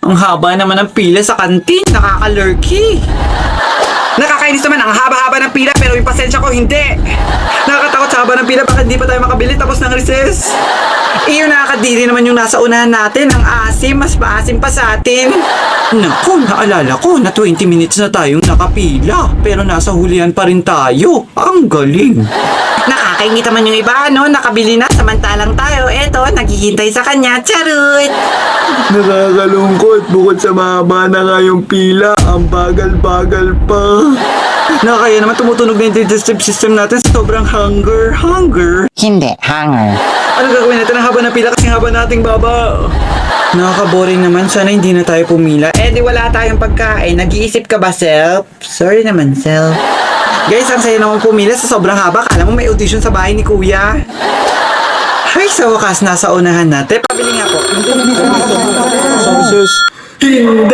Ang haba naman ng pila sa kantin. Nakakalurky. Nakakainis naman ang haba-haba ng pila pero yung pasensya ko hindi. Nakakatakot sa haba ng pila baka hindi pa tayo makabili tapos ng recess. Iyo nakakadiri naman yung nasa unahan natin. Ang asim, mas maasim pa sa atin. Naku, naalala ko na 20 minutes na tayong nakapila pero nasa hulihan pa rin tayo. Ang galing. Nakakaingit naman yung iba, no? Nakabili na, samantalang tayo, eto, naghihintay sa kanya, charot! Nakakalungkot, bukod sa mahaba na nga yung pila, ang bagal-bagal pa. Kaya naman tumutunog na yung digestive system natin sa sobrang hunger. Hindi, hanger. Ano gagawin natin ang haba ng pila kasing haba nating baba? Nakaka-boring naman, sana hindi na tayo pumila. Eh di wala tayong pagkain, nag-iisip ka ba, self? Sorry naman, self. Guys, ang saya naman pumila sa sobrang haba. Kala mo may audition sa bahay ni Kuya. Ay, sa wakas, nasa unahan natin. Pabili nga po. Sus, hindi!